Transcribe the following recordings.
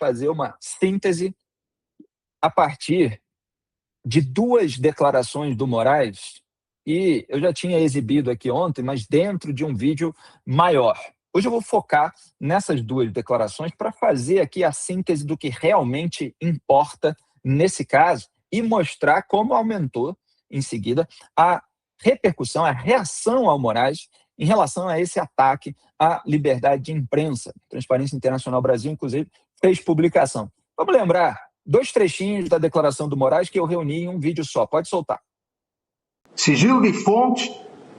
fazer uma síntese a partir de duas declarações do Moraes, e eu já tinha exibido aqui ontem, mas dentro de um vídeo maior. Hoje eu vou focar nessas duas declarações para fazer aqui a síntese do que realmente importa nesse caso e mostrar como aumentou, em seguida, a repercussão, a reação ao Moraes em relação a esse ataque à liberdade de imprensa. Transparência Internacional Brasil, inclusive, fez publicação. Vamos lembrar dois trechinhos da declaração do Moraes que eu reuni em um vídeo só. Pode soltar. Sigilo de fonte,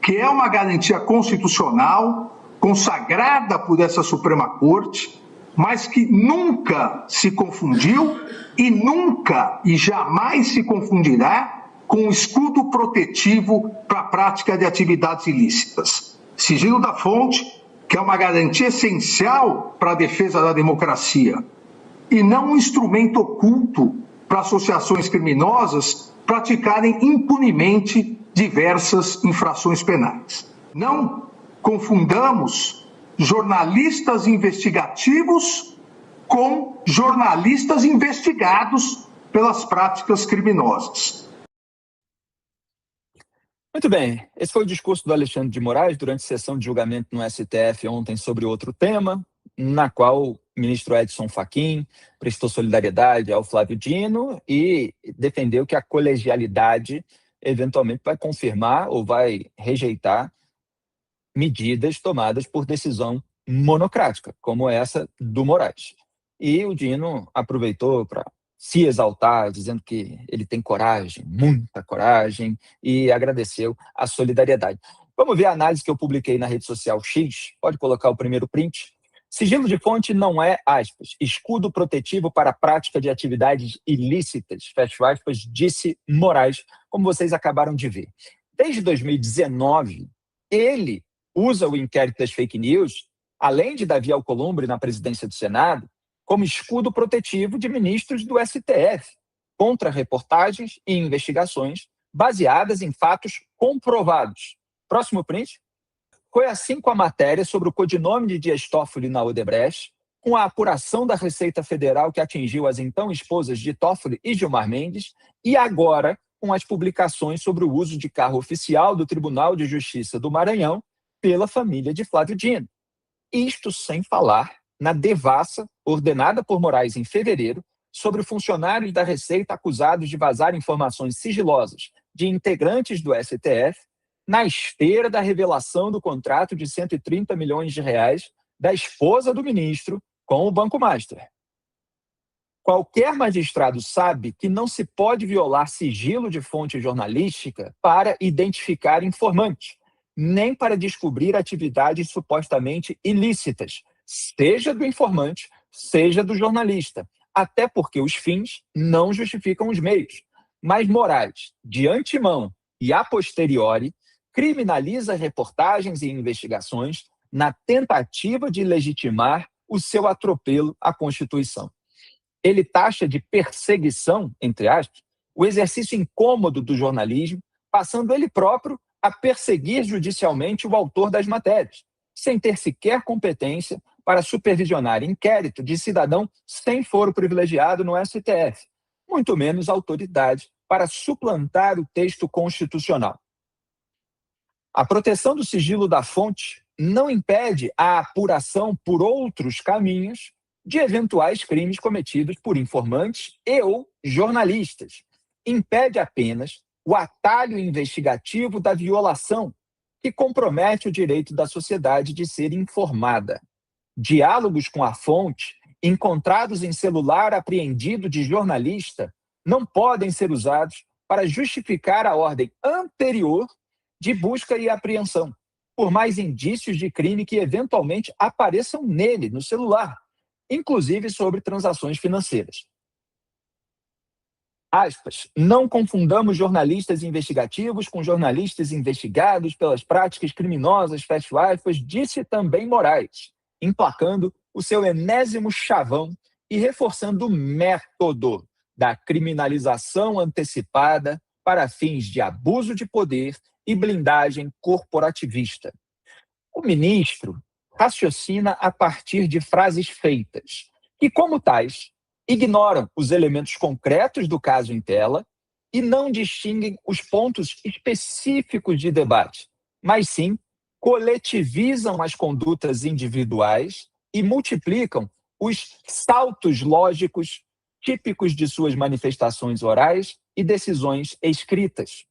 que é uma garantia constitucional consagrada por essa Suprema Corte, mas que nunca se confundiu e nunca e jamais se confundirá com o escudo protetivo para a prática de atividades ilícitas. Sigilo da fonte, que é uma garantia essencial para a defesa da democracia, e não um instrumento oculto para associações criminosas praticarem impunemente diversas infrações penais. Não confundamos jornalistas investigativos com jornalistas investigados pelas práticas criminosas. Muito bem, esse foi o discurso do Alexandre de Moraes durante a sessão de julgamento no STF ontem sobre outro tema, na qual o ministro Edson Fachin prestou solidariedade ao Flávio Dino e defendeu que a colegialidade eventualmente vai confirmar ou vai rejeitar medidas tomadas por decisão monocrática, como essa do Moraes. E o Dino aproveitou para se exaltar, dizendo que ele tem coragem, muita coragem, e agradeceu a solidariedade. Vamos ver a análise que eu publiquei na rede social X. Pode colocar o primeiro print. Sigilo de fonte não é, aspas, escudo protetivo para a prática de atividades ilícitas, fecha aspas, disse Moraes, como vocês acabaram de ver. Desde 2019, ele usa o inquérito das fake news, além de Davi Alcolumbre na presidência do Senado, como escudo protetivo de ministros do STF, contra reportagens e investigações baseadas em fatos comprovados. Próximo print. Foi assim com a matéria sobre o codinome de Dias Toffoli na Odebrecht, com a apuração da Receita Federal que atingiu as então esposas de Toffoli e Gilmar Mendes, e agora com as publicações sobre o uso de carro oficial do Tribunal de Justiça do Maranhão pela família de Flávio Dino. Isto sem falar na devassa ordenada por Moraes em fevereiro sobre funcionários da Receita acusados de vazar informações sigilosas de integrantes do STF na esteira da revelação do contrato de 130 milhões de reais da esposa do ministro com o Banco Master. Qualquer magistrado sabe que não se pode violar sigilo de fonte jornalística para identificar informante, nem para descobrir atividades supostamente ilícitas, seja do informante, seja do jornalista, até porque os fins não justificam os meios. Mas Moraes, de antemão e a posteriori, criminaliza reportagens e investigações na tentativa de legitimar o seu atropelo à Constituição. Ele taxa de perseguição, entre aspas, o exercício incômodo do jornalismo, passando ele próprio a perseguir judicialmente o autor das matérias, sem ter sequer competência para supervisionar inquérito de cidadão sem foro privilegiado no STF, muito menos autoridade para suplantar o texto constitucional. A proteção do sigilo da fonte não impede a apuração por outros caminhos de eventuais crimes cometidos por informantes e ou jornalistas. Impede apenas o atalho investigativo da violação, que compromete o direito da sociedade de ser informada. Diálogos com a fonte, encontrados em celular apreendido de jornalista, não podem ser usados para justificar a ordem anterior de busca e apreensão, por mais indícios de crime que eventualmente apareçam nele, no celular, inclusive sobre transações financeiras. Aspas, não confundamos jornalistas investigativos com jornalistas investigados pelas práticas criminosas, fecha aspas, disse também Moraes, emplacando o seu enésimo chavão e reforçando o método da criminalização antecipada para fins de abuso de poder e blindagem corporativista. O ministro raciocina a partir de frases feitas, que, como tais, ignoram os elementos concretos do caso em tela e não distinguem os pontos específicos de debate, mas sim coletivizam as condutas individuais e multiplicam os saltos lógicos típicos de suas manifestações orais e decisões escritas.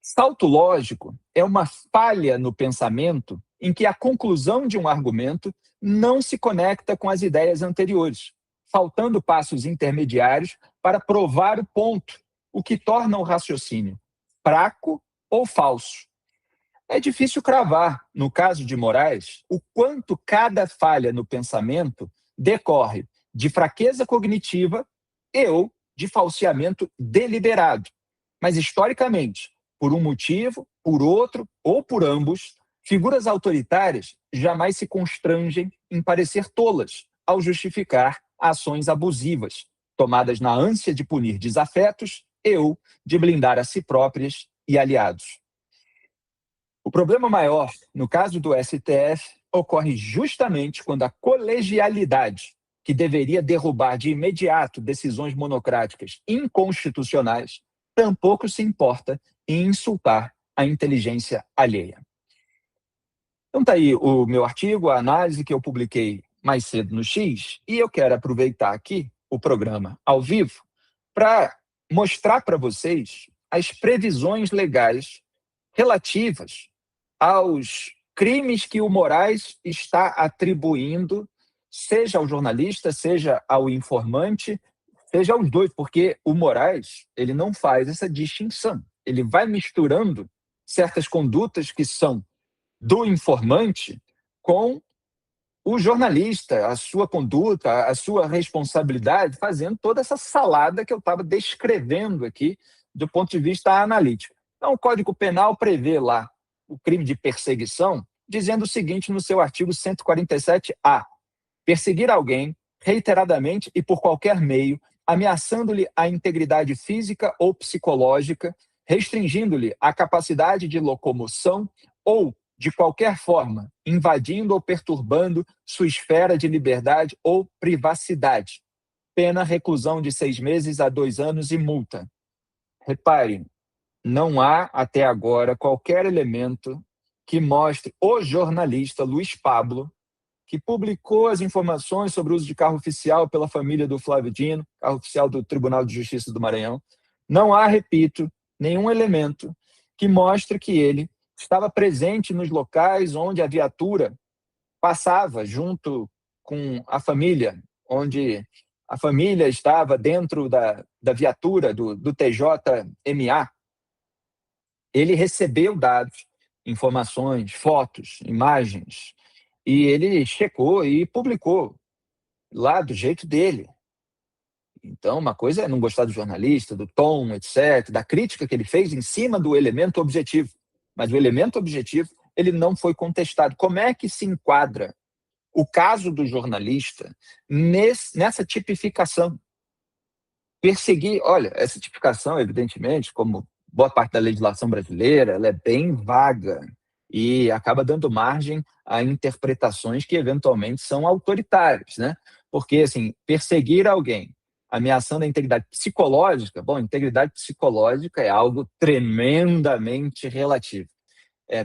Salto lógico é uma falha no pensamento em que a conclusão de um argumento não se conecta com as ideias anteriores, faltando passos intermediários para provar o ponto, o que torna o raciocínio fraco ou falso. É difícil cravar, no caso de Moraes, o quanto cada falha no pensamento decorre de fraqueza cognitiva ou de falseamento deliberado. Mas, historicamente, por um motivo, por outro ou por ambos, figuras autoritárias jamais se constrangem em parecer tolas ao justificar ações abusivas, tomadas na ânsia de punir desafetos ou de blindar a si próprias e aliados. O problema maior, no caso do STF, ocorre justamente quando a colegialidade, que deveria derrubar de imediato decisões monocráticas inconstitucionais, tampouco se importa em insultar a inteligência alheia. Então está aí o meu artigo, a análise que eu publiquei mais cedo no X, e eu quero aproveitar aqui o programa ao vivo para mostrar para vocês as previsões legais relativas aos crimes que o Moraes está atribuindo, seja ao jornalista, seja ao informante, seja aos dois, porque o Moraes ele não faz essa distinção. Ele vai misturando certas condutas que são do informante com o jornalista, a sua conduta, a sua responsabilidade, fazendo toda essa salada que eu estava descrevendo aqui do ponto de vista analítico. Então, o Código Penal prevê lá o crime de perseguição, dizendo o seguinte no seu artigo 147-A: perseguir alguém reiteradamente e por qualquer meio, ameaçando-lhe a integridade física ou psicológica, restringindo-lhe a capacidade de locomoção ou, de qualquer forma, invadindo ou perturbando sua esfera de liberdade ou privacidade. Pena reclusão de 6 meses a 2 anos e multa. Reparem, não há, até agora, qualquer elemento que mostre o jornalista Luiz Pablo, que publicou as informações sobre o uso de carro oficial pela família do Flávio Dino, carro oficial do Tribunal de Justiça do Maranhão. Não há, repito, nenhum elemento que mostre que ele estava presente nos locais onde a viatura passava junto com a família, onde a família estava dentro da viatura do TJMA. Ele recebeu dados, informações, fotos, imagens, e ele checou e publicou lá do jeito dele. Então, uma coisa é não gostar do jornalista, do tom, etc., da crítica que ele fez em cima do elemento objetivo. Mas o elemento objetivo, ele não foi contestado. Como é que se enquadra o caso do jornalista nessa tipificação? Perseguir, olha, essa tipificação, evidentemente, como boa parte da legislação brasileira, ela é bem vaga e acaba dando margem a interpretações que eventualmente são autoritárias, né? Porque, assim, perseguir alguém ameaçando a integridade psicológica, bom, integridade psicológica é algo tremendamente relativo.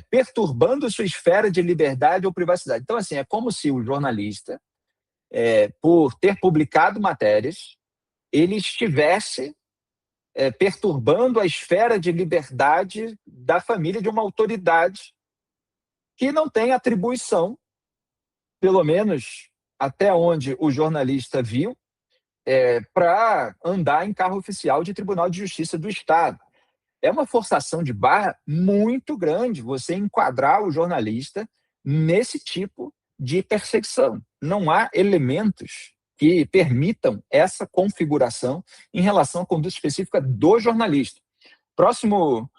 Perturbando sua esfera de liberdade ou privacidade. Então, assim, é como se o jornalista, por ter publicado matérias, ele estivesse perturbando a esfera de liberdade da família de uma autoridade que não tem atribuição, pelo menos até onde o jornalista viu, para andar em carro oficial de Tribunal de Justiça do Estado. É uma forçação de barra muito grande você enquadrar o jornalista nesse tipo de perseguição. Não há elementos que permitam essa configuração em relação à conduta específica do jornalista. Próximo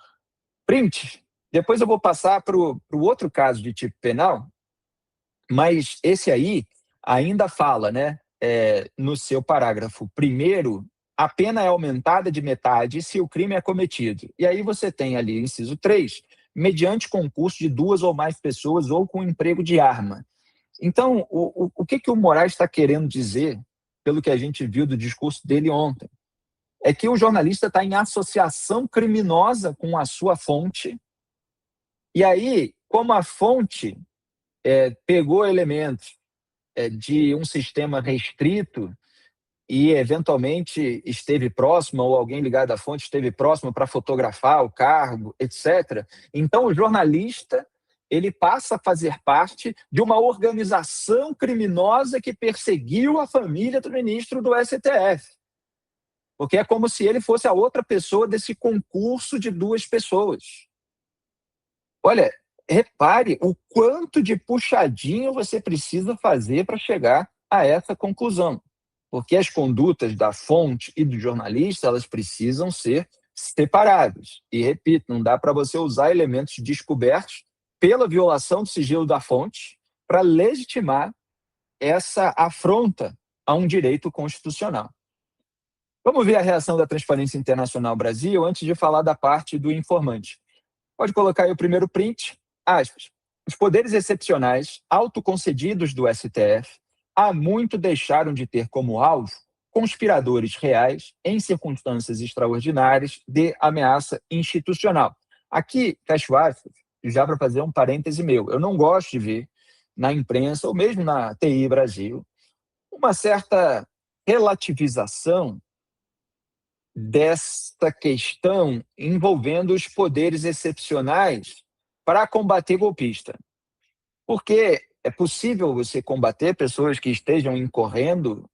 print. Depois eu vou passar para o outro caso de tipo penal, mas esse aí ainda fala, né, no seu parágrafo 1º, a pena é aumentada de metade se o crime é cometido. E aí você tem ali, inciso 3, mediante concurso de 2 ou mais pessoas ou com emprego de arma. Então, o que o Moraes está querendo dizer pelo que a gente viu do discurso dele ontem, é que o jornalista está em associação criminosa com a sua fonte, e aí, como a fonte pegou elementos de um sistema restrito e, eventualmente, esteve próximo, ou alguém ligado à fonte esteve próximo para fotografar o cargo, etc. Então, o jornalista ele passa a fazer parte de uma organização criminosa que perseguiu a família do ministro do STF. Porque é como se ele fosse a outra pessoa desse concurso de duas pessoas. Olha, repare o quanto de puxadinho você precisa fazer para chegar a essa conclusão. Porque as condutas da fonte e do jornalista, elas precisam ser separadas. E, repito, não dá para você usar elementos descobertos pela violação do sigilo da fonte para legitimar essa afronta a um direito constitucional. Vamos ver a reação da Transparência Internacional Brasil antes de falar da parte do informante. Pode colocar aí o primeiro print. Aspas. Os poderes excepcionais autoconcedidos do STF há muito deixaram de ter como alvo conspiradores reais em circunstâncias extraordinárias de ameaça institucional. Aqui, fecho aspas, já para fazer um parêntese meu, eu não gosto de ver na imprensa, ou mesmo na TI Brasil, uma certa relativização desta questão envolvendo os poderes excepcionais para combater golpista. Porque é possível você combater pessoas que estejam incorrendo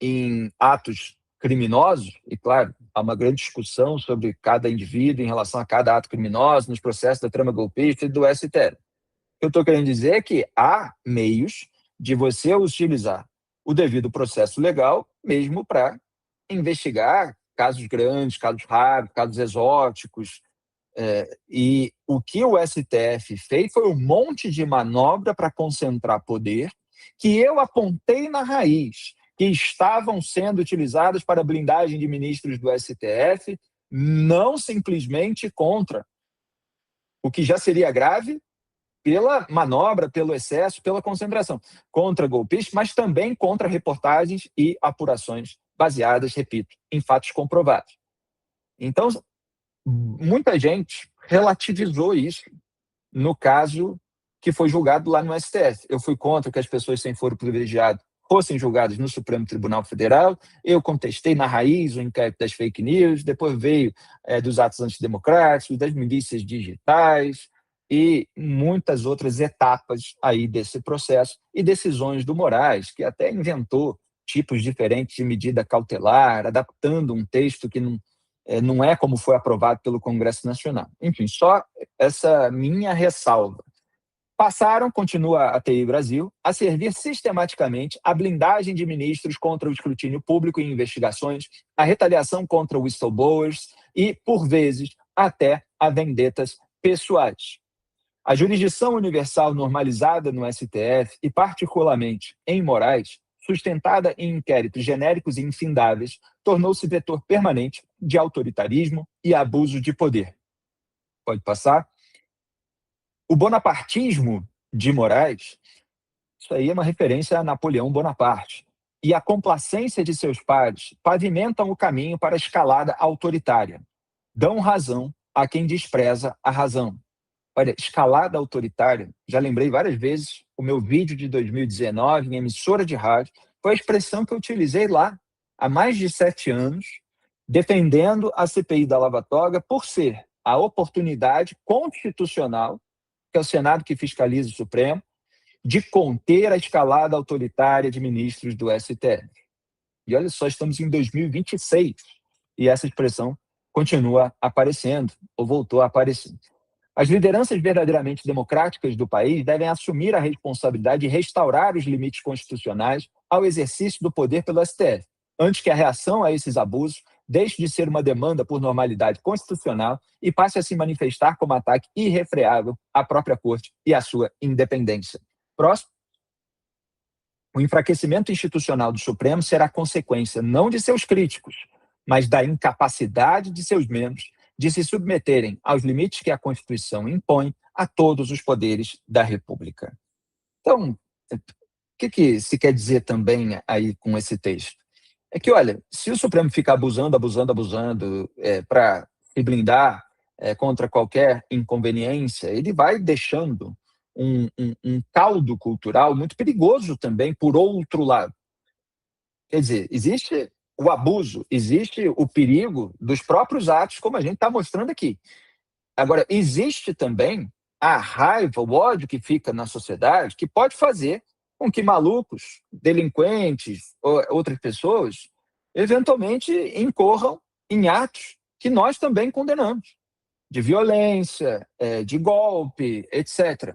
em atos criminosos, e claro, há uma grande discussão sobre cada indivíduo em relação a cada ato criminoso nos processos da trama golpista e do STF. O que eu estou querendo dizer é que há meios de você utilizar o devido processo legal, mesmo para investigar casos grandes, casos raros, casos exóticos. E o que o STF fez foi um monte de manobra para concentrar poder que eu apontei na raiz, que estavam sendo utilizadas para blindagem de ministros do STF, não simplesmente contra, o que já seria grave, pela manobra, pelo excesso, pela concentração, contra golpistas, mas também contra reportagens e apurações baseadas, repito, em fatos comprovados. Então, muita gente relativizou isso no caso que foi julgado lá no STF. Eu fui contra que as pessoas sem foro privilegiado fossem julgadas no Supremo Tribunal Federal, eu contestei na raiz o inquérito das fake news, depois veio dos atos antidemocráticos, das milícias digitais e muitas outras etapas aí desse processo e decisões do Moraes, que até inventou tipos diferentes de medida cautelar, adaptando um texto que não é como foi aprovado pelo Congresso Nacional. Enfim, só essa minha ressalva. Passaram, continua a TI Brasil, a servir sistematicamente a blindagem de ministros contra o escrutínio público em investigações, a retaliação contra whistleblowers e, por vezes, até a vendetas pessoais. A jurisdição universal normalizada no STF e, particularmente, em Moraes, sustentada em inquéritos genéricos e infindáveis, tornou-se vetor permanente de autoritarismo e abuso de poder. Pode passar? O bonapartismo de Moraes, isso aí é uma referência a Napoleão Bonaparte, e a complacência de seus pares pavimentam o caminho para a escalada autoritária. Dão razão a quem despreza a razão. Olha, escalada autoritária, já lembrei várias vezes, o meu vídeo de 2019 em emissora de rádio, foi a expressão que eu utilizei lá há mais de 7 anos, defendendo a CPI da Lava Toga por ser a oportunidade constitucional, que é o Senado que fiscaliza o Supremo, de conter a escalada autoritária de ministros do STF. E olha só, estamos em 2026 e essa expressão continua aparecendo, ou voltou a aparecer. As lideranças verdadeiramente democráticas do país devem assumir a responsabilidade de restaurar os limites constitucionais ao exercício do poder pelo STF, antes que a reação a esses abusos deixe de ser uma demanda por normalidade constitucional e passe a se manifestar como ataque irrefreável à própria Corte e à sua independência. Próximo. O enfraquecimento institucional do Supremo será consequência não de seus críticos, mas da incapacidade de seus membros de se submeterem aos limites que a Constituição impõe a todos os poderes da República. Então, que se quer dizer também aí com esse texto? É que, olha, se o Supremo ficar abusando para se blindar contra qualquer inconveniência, ele vai deixando um caldo cultural muito perigoso também, por outro lado. Quer dizer, existe o abuso, existe o perigo dos próprios atos, como a gente está mostrando aqui. Agora, existe também a raiva, o ódio que fica na sociedade, que pode fazer com que malucos, delinquentes ou outras pessoas, eventualmente incorram em atos que nós também condenamos, de violência, de golpe, etc.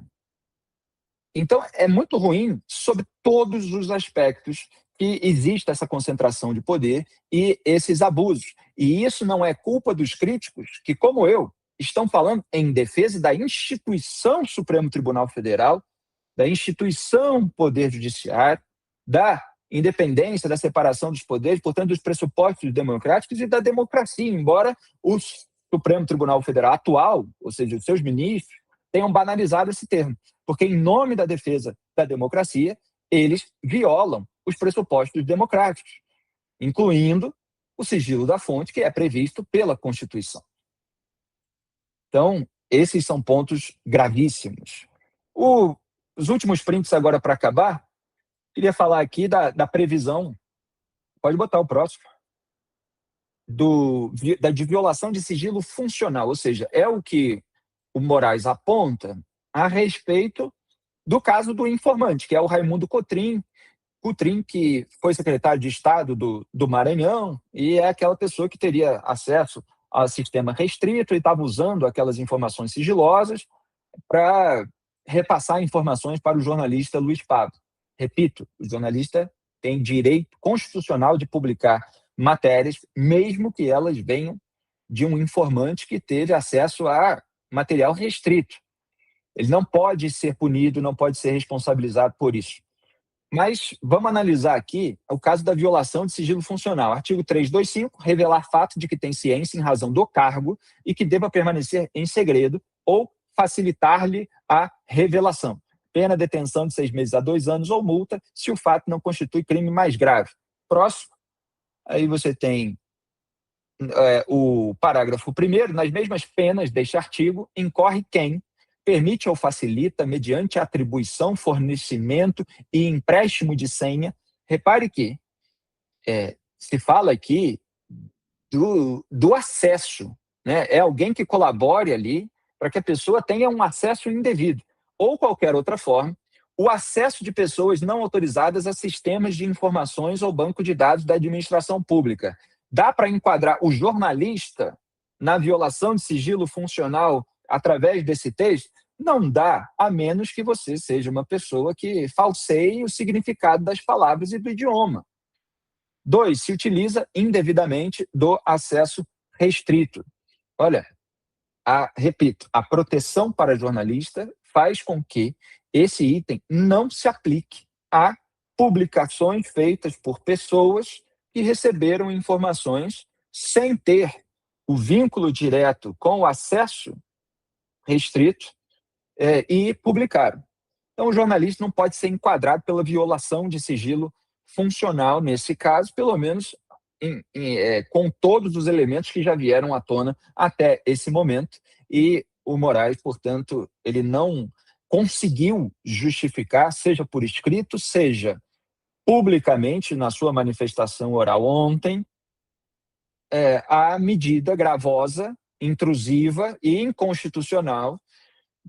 Então, é muito ruim sobre todos os aspectos que existe essa concentração de poder e esses abusos. E isso não é culpa dos críticos que, como eu, estão falando em defesa da instituição Supremo Tribunal Federal, da instituição Poder Judiciário, da independência, da separação dos poderes, portanto, dos pressupostos democráticos e da democracia, embora o Supremo Tribunal Federal atual, ou seja, os seus ministros, tenham banalizado esse termo, porque, em nome da defesa da democracia, eles violam os pressupostos democráticos, incluindo o sigilo da fonte, que é previsto pela Constituição. Então, esses são pontos gravíssimos. Os últimos prints agora para acabar, queria falar aqui da previsão, pode botar o próximo, de violação de sigilo funcional, ou seja, é o que o Moraes aponta a respeito do caso do informante, que é o Raimundo Cotrim, que foi secretário de Estado do Maranhão e é aquela pessoa que teria acesso ao sistema restrito e estava usando aquelas informações sigilosas para repassar informações para o jornalista Luiz Pablo. Repito, o jornalista tem direito constitucional de publicar matérias, mesmo que elas venham de um informante que teve acesso a material restrito. Ele não pode ser punido, não pode ser responsabilizado por isso. Mas vamos analisar aqui o caso da violação de sigilo funcional. Artigo 325, revelar fato de que tem ciência em razão do cargo e que deva permanecer em segredo ou facilitar-lhe a revelação. Pena detenção de 6 meses a 2 anos ou multa se o fato não constitui crime mais grave. Próximo. Aí você tem o parágrafo 1º, nas mesmas penas deste artigo, incorre quem permite ou facilita, mediante atribuição, fornecimento e empréstimo de senha. Repare que se fala aqui do acesso, né? É alguém que colabore ali para que a pessoa tenha um acesso indevido, ou qualquer outra forma, o acesso de pessoas não autorizadas a sistemas de informações ou banco de dados da administração pública. Dá para enquadrar o jornalista na violação de sigilo funcional através desse texto? Não dá, a menos que você seja uma pessoa que falseie o significado das palavras e do idioma. 2, se utiliza indevidamente do acesso restrito. Olha, repito, a proteção para jornalista faz com que esse item não se aplique a publicações feitas por pessoas que receberam informações sem ter o vínculo direto com o acesso restrito e publicaram. Então, o jornalista não pode ser enquadrado pela violação de sigilo funcional, nesse caso, pelo menos com todos os elementos que já vieram à tona até esse momento, e o Moraes, portanto, ele não conseguiu justificar, seja por escrito, seja publicamente, na sua manifestação oral ontem, a medida gravosa, intrusiva e inconstitucional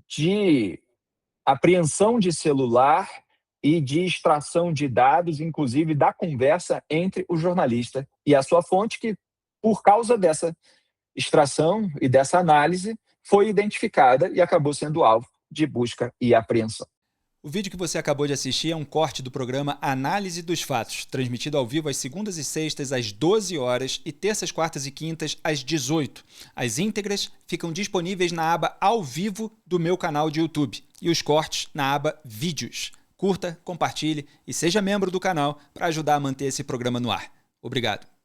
de apreensão de celular e de extração de dados, inclusive da conversa entre o jornalista e a sua fonte, que, por causa dessa extração e dessa análise, foi identificada e acabou sendo alvo de busca e apreensão. O vídeo que você acabou de assistir é um corte do programa Análise dos Fatos, transmitido ao vivo às segundas e sextas às 12 horas e terças, quartas e quintas às 18. As íntegras ficam disponíveis na aba Ao Vivo do meu canal de YouTube e os cortes na aba Vídeos. Curta, compartilhe e seja membro do canal para ajudar a manter esse programa no ar. Obrigado.